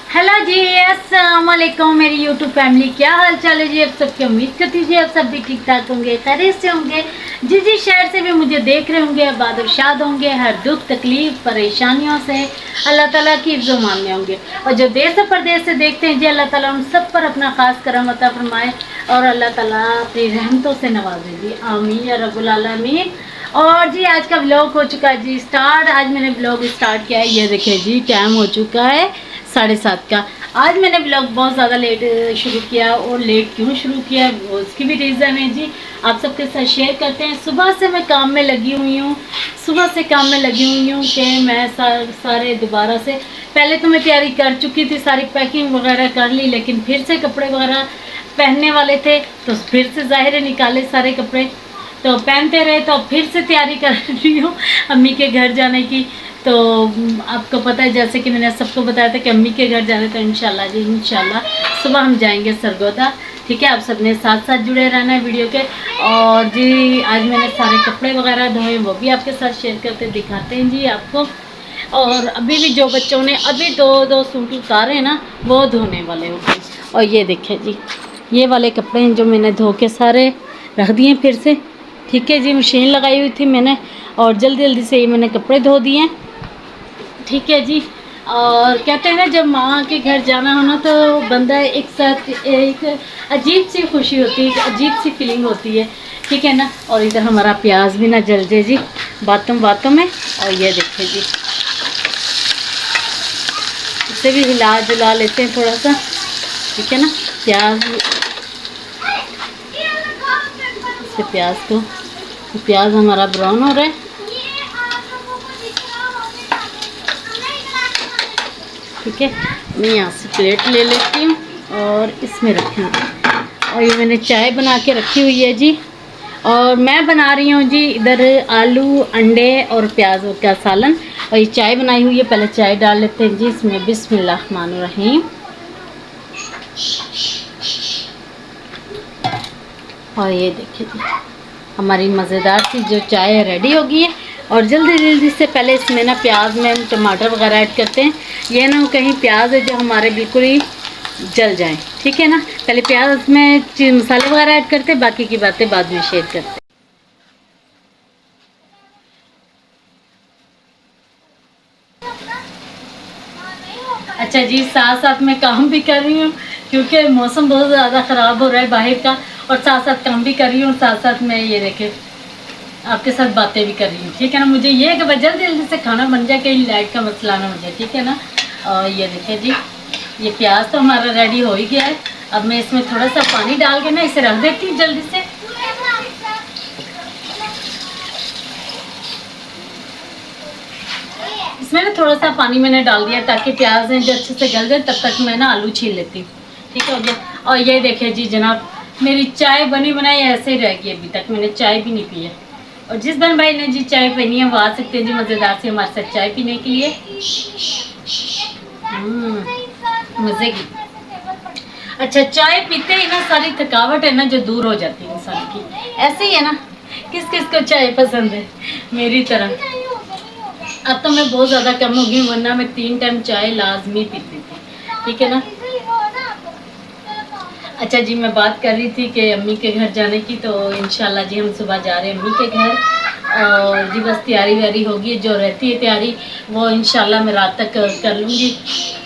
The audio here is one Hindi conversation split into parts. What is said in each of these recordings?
हेलो जी, अस्सलाम वालेकुम मेरी यूट्यूब फैमिली, क्या हाल चाल है जी। आप सबकी उम्मीद करती जी आप सब भी ठीक ठाक होंगे, खैरियत से होंगे। जिस शहर से भी मुझे देख रहे होंगे आबाद और शाद होंगे, हर दुख तकलीफ परेशानियों से अल्लाह ताला की इज़्ज़त मान में होंगे। और जो देश और प्रदेश से देखते हैं जी, अल्लाह ताला उन सब पर अपना खास करम अता फरमाए और अल्लाह ताला अपनी रहमतों से नवाजे जी, आमीन या रब्बुल आलमीन। और जी आज का व्लॉग हो चुका है जी स्टार्ट। आज मैंने व्लॉग स्टार्ट किया है, ये देखिए जी टाइम हो चुका है 7:30 का। आज मैंने ब्लॉग बहुत ज़्यादा लेट शुरू किया, और लेट क्यों शुरू किया उसकी भी रीज़न है जी, आप सबके साथ शेयर करते हैं। सुबह से मैं काम में लगी हुई हूँ, कि मैं सारे दोबारा से, पहले तो मैं तैयारी कर चुकी थी, सारी पैकिंग वगैरह कर ली, लेकिन फिर से कपड़े वगैरह पहनने वाले थे तो फिर से ज़ाहिर है निकाले सारे कपड़े, तो पहनते रहे, तो फिर से तैयारी कर रही हूँ अम्मी के घर जाने की। तो आपको पता है, जैसे कि मैंने सबको बताया था कि अम्मी के घर जाने, तो इंशाल्लाह जी इंशाल्लाह सुबह हम जाएंगे सरगोदा। ठीक है, आप सबने साथ साथ जुड़े रहना है वीडियो के। और जी आज मैंने सारे कपड़े वगैरह धोए, वो भी आपके साथ शेयर करते दिखाते हैं जी आपको। और अभी भी जो बच्चों ने अभी दो सूट उतारे हैं ना, वो धोने वाले होंगे। और ये देखें जी, ये वाले कपड़े हैं जो मैंने धो के सारे रख दिए फिर से। ठीक है जी, मशीन लगाई हुई थी मैंने, और जल्दी जल्दी से ये मैंने कपड़े धो दिए। ठीक है जी। और कहते हैं ना, जब माँ के घर जाना हो ना, तो बंदा एक साथ एक अजीब सी खुशी होती है, अजीब सी फीलिंग होती है। ठीक है ना। और इधर हमारा प्याज भी ना जल जाए जी बातों बातों में। और ये देखिए जी, इसे भी हिला जुला लेते हैं थोड़ा सा। ठीक है ना, प्याज से प्याज हमारा ब्राउन हो रहा है। ठीक है, मैं यहाँ से प्लेट ले लेती हूँ और इसमें रखूँगी। और ये मैंने चाय बना के रखी हुई है जी, और मैं बना रही हूँ जी इधर आलू अंडे और प्याज का सालन। और ये चाय बनाई हुई है, पहले चाय डाल लेते हैं जी इसमें। बिस्मिल्लाहिर्रहमानिर्रहीम। और ये देखिए जी, हमारी मज़ेदार सी जो चाय रेडी हो गई है। और जल्दी जल्दी से पहले इसमें ना प्याज में हम टमाटर वगैरह ऐड करते हैं, ये ना कहीं प्याज है जो हमारे बिल्कुल ही जल जाएं। ठीक है ना, पहले प्याज में मसाले वगैरह ऐड करते हैं, बाकी की बातें बाद में शेयर करते हैं। अच्छा जी, साथ साथ मैं काम भी कर रही हूँ, क्योंकि मौसम बहुत ज़्यादा ख़राब हो रहा है बाहर का, और साथ साथ काम भी कर रही हूँ, साथ साथ मैं ये देखे आपके साथ बातें भी कर रही हूँ। ठीक है ना, मुझे ये है कि बस जल्दी जल्दी से खाना बन जाए, कहीं लाइट का मसला ना मुझे। ठीक है ना। और ये देखिए जी, ये प्याज तो हमारा रेडी हो ही गया है। अब मैं इसमें थोड़ा सा पानी डाल के ना इसे रख देती हूँ जल्दी से। इसमें ना थोड़ा सा पानी मैंने डाल दिया ताकि प्याज जो अच्छे से गल जाए, तब तक मैं ना आलू छील लेती हूँ। ठीक है हो गया। और ये देखिए जी जनाब, मेरी चाय बनी बनाई ऐसे ही रहेगी, अभी तक मैंने चाय भी नहीं पी है। और जिस बहन भाई ने जी चाय पीनी है वो आ सकते हैं जी मज़ेदार से हमारे साथ चाय पीने के लिए। मज़े की। अच्छा, चाय पीते ही ना सारी थकावट है ना जो दूर हो जाती है इंसान की। ऐसे ही है ना, किस किस को चाय पसंद है मेरी तरह। अब तो मैं बहुत ज़्यादा कम हो गई, वरना मैं 3 टाइम चाय लाजमी पीती थी। ठीक है ना। अच्छा जी, मैं बात कर रही थी कि अम्मी के घर जाने की, तो इंशाल्लाह जी हम सुबह जा रहे हैं अम्मी के घर। और जी बस तैयारी व्यारी होगी, जो रहती है तैयारी वो इंशाल्लाह मैं रात तक कर लूँगी।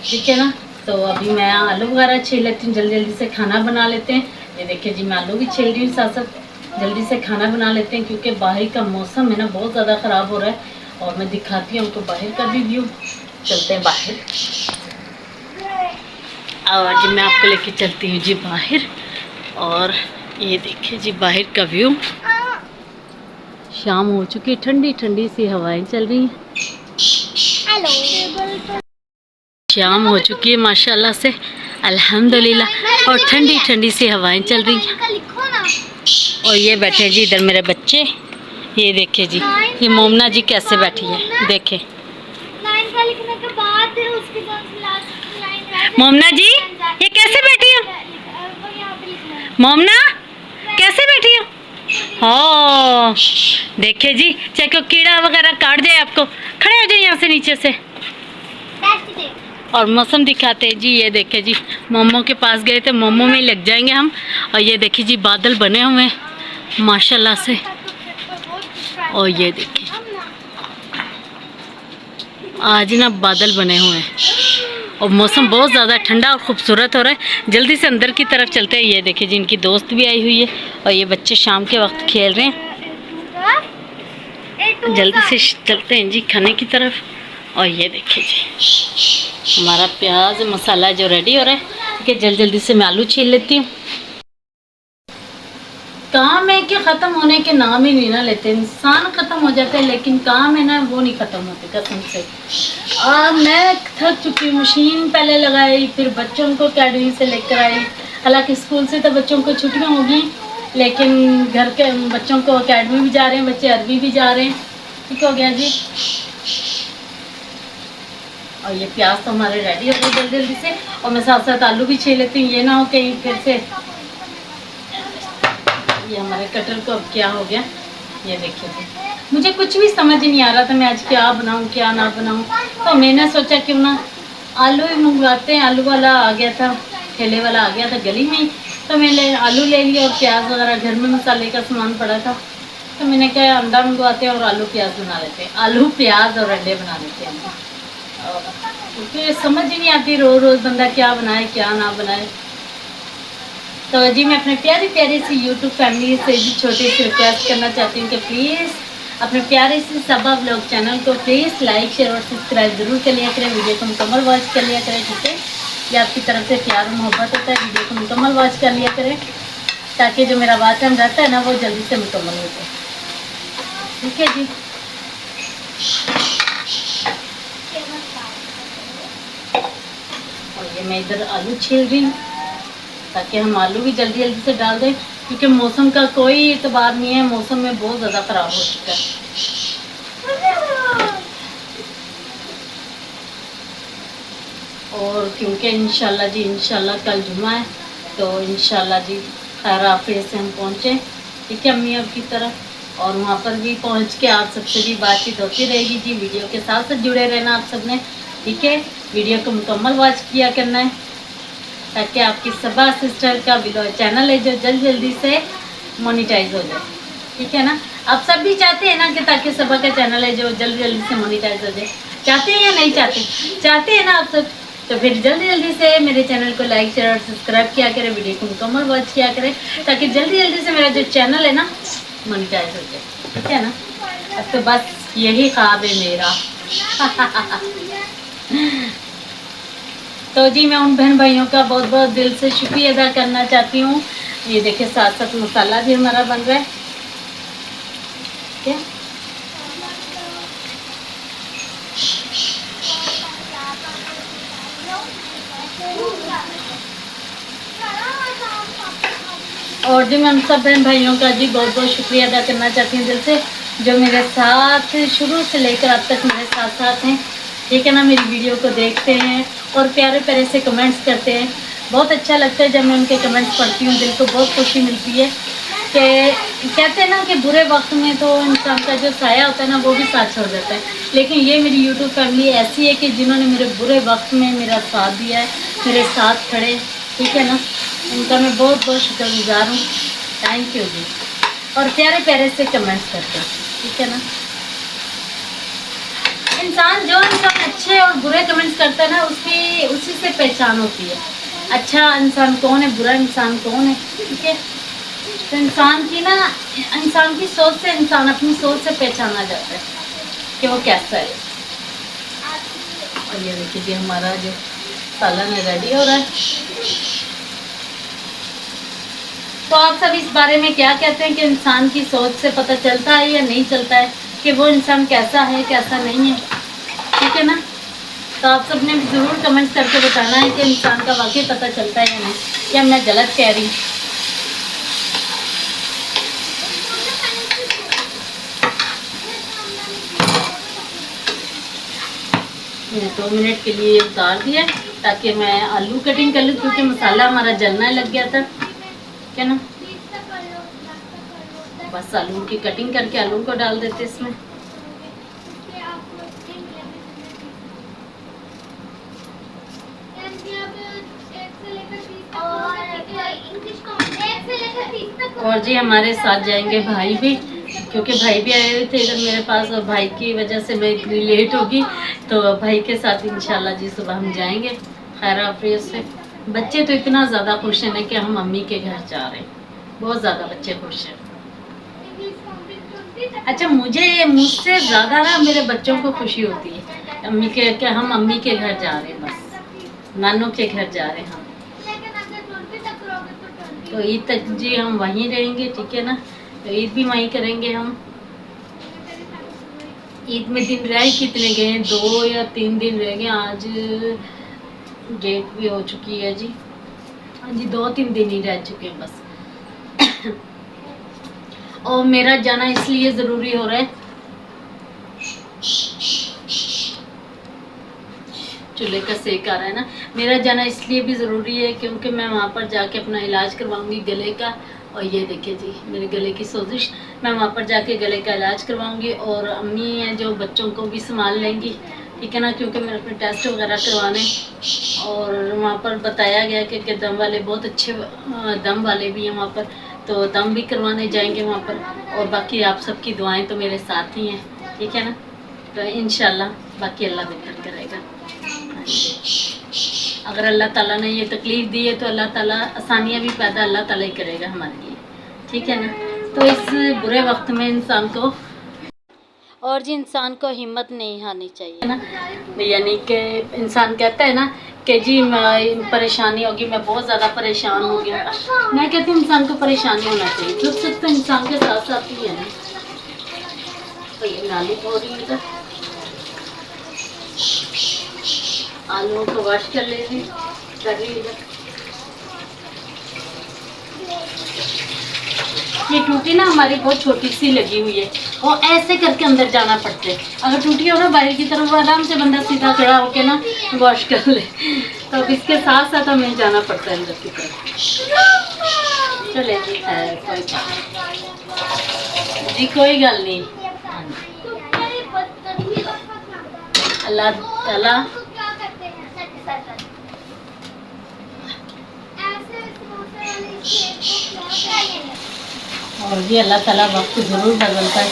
ठीक है ना। तो अभी मैं आलू वगैरह छील लेती हूँ, जल्दी जल्दी से खाना बना लेते हैं। ये देखिए जी, मैं आलू भी छील रही हूँ, साथ साथ जल्दी से खाना बना लेते हैं, क्योंकि बाहर का मौसम है ना बहुत ज़्यादा ख़राब हो रहा है। और मैं दिखाती हूँ आपको बाहर का भी व्यू। चलते हैं बाहर, और जी मैं आपको लेके चलती हूँ जी बाहर। और ये देखिए जी बाहर का व्यू। शाम हो चुकी है, ठंडी ठंडी सी हवाएं चल रही हैं। शाम हो चुकी है माशाल्लाह से, अल्हम्दुलिल्लाह, और ठंडी ठंडी सी हवाएं चल रही हैं। और ये बैठे जी इधर मेरे बच्चे, ये देखिए जी, ये मोमना जी कैसे बैठी है, देखे मोमना जी ये कैसे बैठी हो, मोमना कैसे बैठी हो। हाँ देखिए जी, चाहे कोई कीड़ा वगैरह काट जाए आपको, खड़े हो जाए यहाँ से नीचे से। और मौसम दिखाते हैं जी। ये देखिए जी, मोमो के पास गए थे, मोमो में ही लग जाएंगे हम। और ये देखिए जी, बादल बने हुए हैं माशाल्लाह से। और ये देखिए आज ना बादल बने हुए हैं और मौसम बहुत ज़्यादा ठंडा और ख़ूबसूरत हो रहा है। जल्दी से अंदर की तरफ चलते हैं। ये देखिए जी, इनकी दोस्त भी आई हुई है और ये बच्चे शाम के वक्त खेल रहे हैं। जल्दी से चलते हैं जी खाने की तरफ। और ये देखिए जी, हमारा प्याज मसाला जो रेडी हो रहा है। ठीक है, जल्दी से मैं आलू छील लेती हूँ। काम है कि ख़त्म होने के नाम ही नहीं ना लेते। इंसान ख़त्म हो जाते हैं लेकिन काम है ना, वो नहीं ख़त्म होते कसम से। मैं थक चुकी हूँ। मशीन पहले लगाई, फिर बच्चों को अकेडमी से लेकर आई। हालांकि स्कूल से तो बच्चों को छुट्टियाँ होगी, लेकिन घर के बच्चों को अकेडमी भी जा रहे हैं, बच्चे अरबी भी जा रहे हैं। ठीक हो गया जी। और ये प्याज तो हमारे रेडी हो गए जल्दी से। और मैं साथ साथ आलू भी छील लेती हूँ, ये ना हो कहीं फिर से। ये हमारे कटर को अब क्या हो गया, ये देखिए जी। मुझे कुछ भी समझ नहीं आ रहा था मैं आज क्या बनाऊँ क्या ना बनाऊँ। तो मैंने सोचा क्यों ना आलू ही मंगवाते हैं। आलू वाला आ गया था, ठेले वाला आ गया था गली में ही। तो मैंने आलू ले लिया और प्याज वगैरह, घर में मसाले का सामान पड़ा था। तो मैंने कहा अंडा मंगवाते हैं और आलू प्याज बना लेते हैं। आलू प्याज और अंडे बना लेते हैं, क्योंकि समझ ही नहीं आती रोज़ रोज़ बंदा क्या बनाए क्या ना बनाए। तो जी मैं अपने प्यारी प्यारी सी यूट्यूब फैमिली से भी छोटी सी रिक्वेस्ट करना चाहती हूँ कि प्लीज़ अपने प्यारे से सबा व्लॉग चैनल को प्लीज़ लाइक शेयर और सब्सक्राइब ज़रूर कर लिया करें। वीडियो को मुकम्मल वॉच कर लिया करें। ठीक है, ये आपकी तरफ से प्यार और मोहब्बत होता है। वीडियो को मुकम्मल वॉच कर लिया करें ताकि जो मेरा वॉच टाइम रहता है ना, वो जल्दी से मुकम्मल हो जाए। ठीक है जी। और ये मैं इधर आलू छील रही हूँ ताकि हम आलू भी जल्दी जल्दी से डाल दें, क्योंकि मौसम का कोई एतबार नहीं है। मौसम में बहुत ज़्यादा ख़राब हो चुका है। और क्योंकि इंशाल्लाह जी, इंशाल्लाह कल जुमा है, तो इंशाल्लाह जी खैर आफियत से हम पहुँचे। ठीक है, अम्मी अब की तरफ। और वहाँ पर भी पहुँच के आप सबसे भी बातचीत होती रहेगी जी। वीडियो के साथ साथ जुड़े रहना आप सब ने। ठीक है, वीडियो को मुकम्मल वॉच किया करना है ताकि आपकी सबा सिस्टर का चैनल है जो जल्दी से मोनेटाइज हो जाए। ठीक है ना, आप सब भी चाहते हैं ना कि ताकि सबा का चैनल है जो जल्दी से मोनेटाइज हो जाए। चाहते हैं या नहीं चाहते? चाहते हैं ना आप सब। तो फिर जल्दी से मेरे चैनल को लाइक शेयर और सब्सक्राइब किया करें, वीडियो को मुकम्मल वॉच किया करें ताकि जल्दी से मेरा जो चैनल है ना मोनेटाइज हो जाए। ठीक है ना, अब तो बस यही ख्वाब है मेरा। तो जी मैं उन बहन भाइयों का बहुत बहुत दिल से शुक्रिया अदा करना चाहती हूँ। ये देखिए साथ साथ मसाला भी हमारा बन रहा है। ठीक है, और जी मैं उन सब बहन भाइयों का जी बहुत बहुत शुक्रिया अदा करना चाहती हूँ दिल से, जो मेरे साथ शुरू से लेकर अब तक मेरे साथ साथ हैं। ठीक है ना, मेरी वीडियो को देखते हैं और प्यारे प्यारे से कमेंट्स करते हैं। बहुत अच्छा लगता है जब मैं उनके कमेंट्स पढ़ती हूँ, दिल को बहुत खुशी मिलती है। कि कहते हैं ना कि बुरे वक्त में तो इंसान का जो साया होता है ना, वो भी साथ छोड़ जाता है। लेकिन ये मेरी यूट्यूब फैमिली ऐसी है कि जिन्होंने मेरे बुरे वक्त में मेरा साथ दिया है, मेरे साथ खड़े। ठीक है ना, उनका मैं बहुत बहुत शुक्रगुजार हूँ। थैंक यू जी। और प्यारे प्यारे से कमेंट्स करते हैं। ठीक है ना, जो इंसान अच्छे और बुरे कमेंट्स करता है ना, उसी से पहचान होती है अच्छा इंसान कौन है, बुरा इंसान कौन है। ठीक है, तो इंसान की सोच से, इंसान अपनी सोच से पहचाना जाता है कि वो कैसा है। और ये देखिए जी हमारा जो सालन रेडी हो रहा है। तो आप सब इस बारे में क्या कहते हैं कि इंसान की सोच से पता चलता है या नहीं चलता है कि वो इंसान कैसा है कैसा नहीं है। ठीक है ना, तो आप सब ने ज़रूर कमेंट्स करके बताना है कि इंसान का वाकई पता चलता है या नहीं, या मैं गलत कह रही हूँ। मैंने 2 मिनट के लिए उतार दिया ताकि मैं आलू कटिंग कर लूँ, क्योंकि मसाला हमारा जलना लग गया था। ठीक है ना, बस आलू की कटिंग करके आलू को डाल देते इसमें। और जी हमारे साथ जाएंगे भाई भी, क्योंकि भाई भी आए हुए थे इधर मेरे पास, और भाई की वजह से मैं इतनी लेट होगी। तो भाई के साथ इंशाल्लाह जी सुबह हम जाएंगे खैर आफियत से। बच्चे तो इतना ज़्यादा खुश हैं कि हम मम्मी के घर जा रहे हैं, बहुत ज़्यादा बच्चे खुश हैं। अच्छा, मुझसे ज़्यादा ना मेरे बच्चों को खुशी होती है अम्मी के, कि हम अम्मी के घर जा रहे हैं, बस नानों के घर जा रहे हैं हम। तो ईद तक जी हम वहीं रहेंगे, ठीक है ना। तो ईद भी वहीं करेंगे हम। ईद में दिन रह कितने गए हैं, 2 या 3 दिन रह गए। आज डेट भी हो चुकी है जी, हाँ जी 2-3 दिन ही रह चुके हैं बस। और मेरा जाना इसलिए ज़रूरी हो रहा है, चूल्हे का सेक आ रहा है ना। मेरा जाना इसलिए भी ज़रूरी है क्योंकि मैं वहाँ पर जाके अपना इलाज करवाऊँगी गले का। और ये देखिए जी मेरे गले की सोजिश, मैं वहाँ पर जाके गले का इलाज करवाऊँगी। और अम्मी हैं जो बच्चों को भी संभाल लेंगी, ठीक है ना, क्योंकि मेरे अपने टेस्ट वगैरह करवाने। और वहाँ पर बताया गया कि दम वाले बहुत अच्छे दम वाले भी हैं वहाँ पर, तो दम भी करवाने जाएंगे वहाँ पर। और बाकी आप सबकी दुआएं तो मेरे साथ ही हैं, ठीक है ना। तो इंशाल्लाह बाकी अल्लाह बेहतर करेगा। अगर अल्लाह ताला ने ये तकलीफ़ दी है तो अल्लाह ताला आसानियाँ भी पैदा अल्लाह ताला ही करेगा हमारे लिए, ठीक है ना। तो इस बुरे वक्त में इंसान को, और जी इंसान को हिम्मत नहीं हारनी चाहिए ना। यानी कि इंसान कहता है ना कि जी परेशानी होगी, मैं बहुत ज़्यादा परेशान हो गया। मैं कहती हूँ इंसान को परेशानी होना चाहिए, दुख सुख तो इंसान के साथ साथ ही है ना। तो ये नाली हो रही है, आलू को वॉश कर ले रही है। ये टूटी ना हमारी बहुत छोटी सी लगी हुई है, और ऐसे करके अंदर जाना पड़ता है। अगर टूटी हो ना बाहर की तरफ, आराम से बंदा सीधा खड़ा होके ना वॉश कर ले। तो अब इसके साथ साथ हमें जाना पड़ता है अंदर की तरफ। चले जी जी कोई गल नहीं। अल्लाह ताला और ये अल्लाह ताला वक्त ज़रूर बदलता है,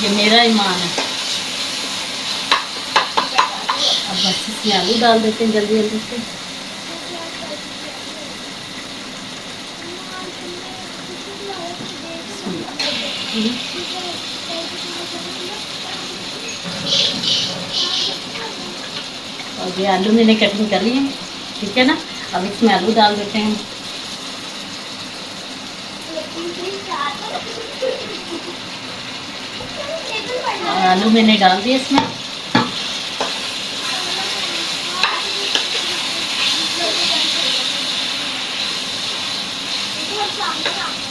ये मेरा ईमान है। अब बस इसमें आलू डाल देते हैं जल्दी जल्दी से। और ये आलू मैंने कटिंग कर लिए, ठीक है ना। अब इसमें आलू डाल देते हैं। और आलू मैंने डाल दिए इसमें।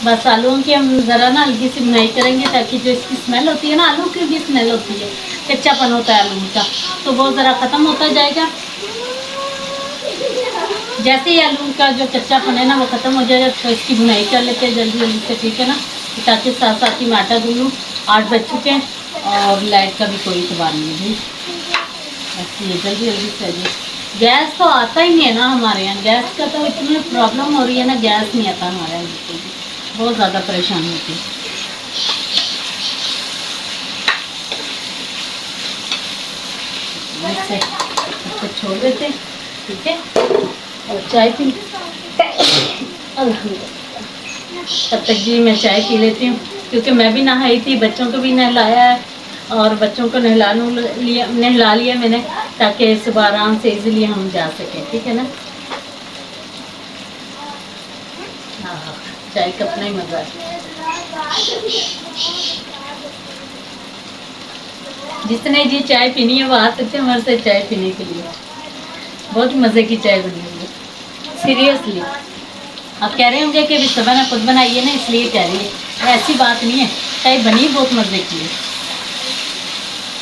बस आलूओं की हम ज़रा ना हल्की सी बुनाई करेंगे, ताकि जो इसकी स्मेल होती है ना, आलू की भी स्मेल होती है, कच्चापन होता है आलू का, तो वो ज़रा ख़त्म होता जाएगा। जैसे ही आलू का जो कच्चापन है ना वो ख़त्म हो जाएगा, तो इसकी बुनाई कर लेते हैं जल्दी जल्दी से, ठीक है ना। ताकि साथ साथ ही मैं आटा गूँध लूँ। 8 बज चुके हैं और लाइट का भी कोई इतबार नहीं है। बस ये जल्दी जल्दी से जी। गैस तो आता ही नहीं है ना हमारे यहाँ, गैस का तो इतनी प्रॉब्लम हो रही है ना, गैस नहीं आता हमारे यहाँ बिल्कुल भी, बहुत ज़्यादा परेशानी होती है। इससे इसको छोड़ देते हैं, ठीक है। और चाय पी, तब तक जी मैं चाय पी लेती हूँ, क्योंकि मैं भी नहाई थी, बच्चों को भी नहलाया है, और बच्चों को नहला लिया मैंने, ताकि सुबह आराम से इजीली हम जा सकें, ठीक है ना। हाँ, चाय का अपना ही मज़ा है। जिसने जी चाय पीनी है वो आ सकते हैं हमारे से चाय पीने के लिए। बहुत मज़े की चाय बनी हुई है, सीरियसली। आप कह रहे होंगे कि बिस्तर ने खुद बनाई है ना इसलिए कह रही है, ऐसी बात नहीं है, चाय बनी बहुत मज़े की है।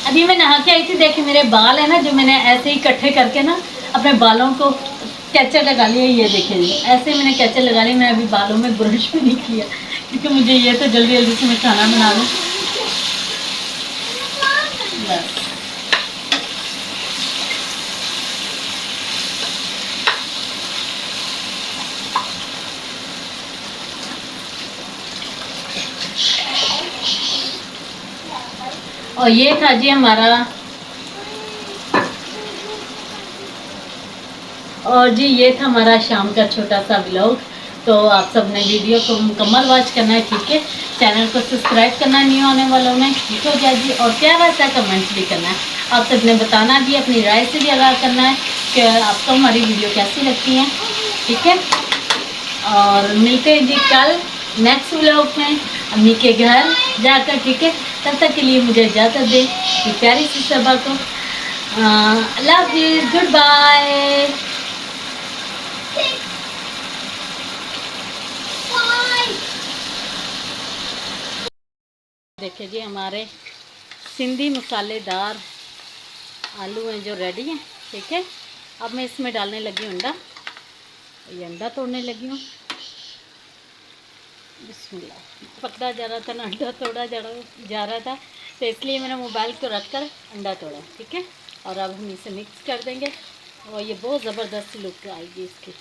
अभी मैं नहा के आई थी, देखिए मेरे बाल है ना, जो मैंने ऐसे ही इकट्ठे करके ना अपने बालों को कैचर लगा लिया, ये देखिए ऐसे मैंने कैचर लगा लिया। मैं अभी बालों में ब्रश भी नहीं किया, क्योंकि मुझे ये तो जल्दी जल्दी से मैं खाना बना लूँ। बस और ये था जी हमारा, और जी ये था हमारा शाम का छोटा सा व्लॉग। तो आप सब ने वीडियो को मुकम्मल वॉच करना है, ठीक है। चैनल को सब्सक्राइब करना है न्यू आने वालों ने, ठीक हो गया जी। और क्या वैसा कमेंट्स भी करना है, आप सब ने बताना भी, अपनी राय से भी आगाह करना है कि आपको हमारी वीडियो कैसी लगती है, ठीक है। और मिलते हैं जी कल नेक्स्ट व्लॉग में अम्मी के घर जाकर, ठीक है। तब तक के लिए मुझे इजाज़त दें कि प्यारी सी सबा को लव यू, गुड बाय। देखिए जी हमारे सिंधी मसालेदार आलू हैं जो रेडी हैं, ठीक है। अब मैं इसमें डालने लगी हूँ अंडा, ये अंडा तोड़ने लगी हूँ। बिस्मिल्लाह। पकड़ा जा रहा था ना, अंडा तोड़ा जा रहा था, तो इसलिए मैंने मोबाइल को रख कर अंडा तोड़ा, ठीक है। और अब हम इसे मिक्स कर देंगे और ये बहुत ज़बरदस्त लुक आएगी इसकी।